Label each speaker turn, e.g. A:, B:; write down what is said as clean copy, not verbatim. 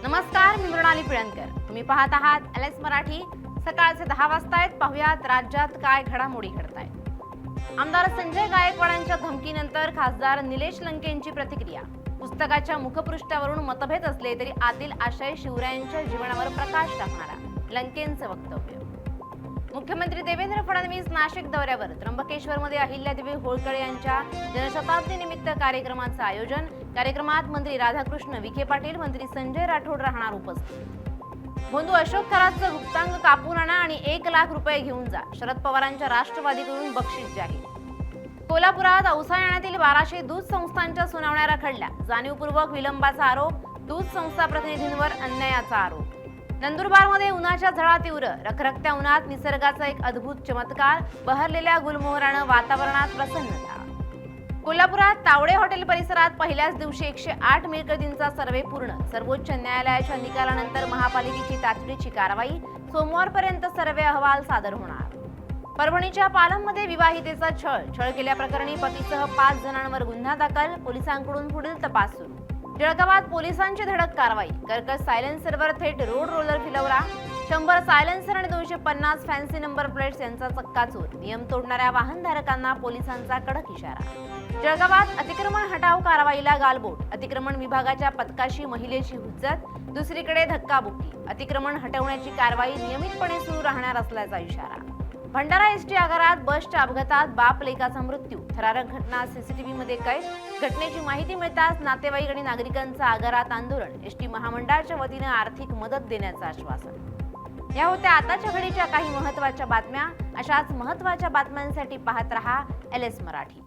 A: नमस्कार, मी मृणाली पिळणकर. तुम्ही पाहत आहात LS मराठी. सकाळचे 10 वाजता आहेत. पाहुयात राज्यात काय घडामोडी घडतायत. आमदार संजय गायकवाडांच्या धमकीनंतर खासदार निलेश लंकेंची प्रतिक्रिया. पुस्तकाच्या मुखपृष्ठावरून मतभेद असले तरी आतील आशय शिवरायांच्या जीवनावर प्रकाश टाकणारा लंकेंचं वक्तव्य. मुख्यमंत्री देवेंद्र फडणवीस नाशिक दौऱ्यावर. त्र्यंबकेश्वरमध्ये अहिल्यादेवी होळकर यांच्या जनशताब्दी निमित्त कार्यक्रमाचं आयोजन. कार्यक्रमात मंत्री राधाकृष्ण विखे पाटील, मंत्री संजय राठोड राहणार उपस्थित. बंधू अशोक खरातचं गुप्तांग कापून आणा आणि 1 लाख रुपये घेऊन जा. शरद पवारांच्या राष्ट्रवादीकडून बक्षीस जाहीर. कोल्हापुरात औसा येण्यातील 1200 दूध संस्थांच्या सुनावण्या रखडल्या. जाणीवपूर्वक विलंबाचा आरोप. दूध संस्था प्रतिनिधींवर अन्यायाचा आरोप. नंदुरबारमध्ये उन्हाच्या झळा तीव्र. रखरखत्या उन्हात निसर्गाचा एक अद्भुत चमत्कार. बहरलेल्या गुलमोहरानं वातावरणात प्रसन्नता. कोल्हापुरात तावडे हॉटेल परिसरात पहिल्याच दिवशी 108 मिळकतींचा सर्व्हे पूर्ण. सर्वोच्च न्यायालयाच्या निकालानंतर महापालिकेची तातडीची कारवाई. सोमवारपर्यंत सर्व्हे अहवाल सादर होणार. परभणीच्या पालममध्ये विवाहितेचा छळ केल्याप्रकरणी पतीसह 5 जणांवर गुन्हा दाखल. पोलिसांकडून पुढील तपास सुरू. जळगावात पोलिसांची धडक कारवाई. कर्कश सायलेन्सरवर थेट रोड रोलर फिरवला. 100 सायलेन्सर आणि 250 फॅन्सी नंबर प्लेट्स यांचा चक्काचूर. नियम तोडणाऱ्या वाहनधारकांना पोलिसांचा कडक इशारा. जळगावात अतिक्रमण हटाव कारवाईला गालबोट. अतिक्रमण विभागाच्या पथकाशी महिलेची हुज्जत. दुसरीकडे धक्काबुक्की. अतिक्रमण हटवण्याची कारवाई नियमितपणे सुरू राहणार असल्याचा इशारा. भंडारा एसटी आगारात बसच्या अपघातात बाप लेकाचा मृत्यू. थरारक घटना सीसीटीव्हीमध्ये कैद. घटनेची माहिती मिळताच नातेवाईक आणि नागरिकांचं आगारात आंदोलन. एसटी महामंडळाच्या वतीनं आर्थिक मदत देण्याचं आश्वासन. या होत्या आताच्या घडीच्या काही महत्त्वाच्या बातम्या. अशाच महत्त्वाच्या बातम्यांसाठी पाहत रहा LS मराठी.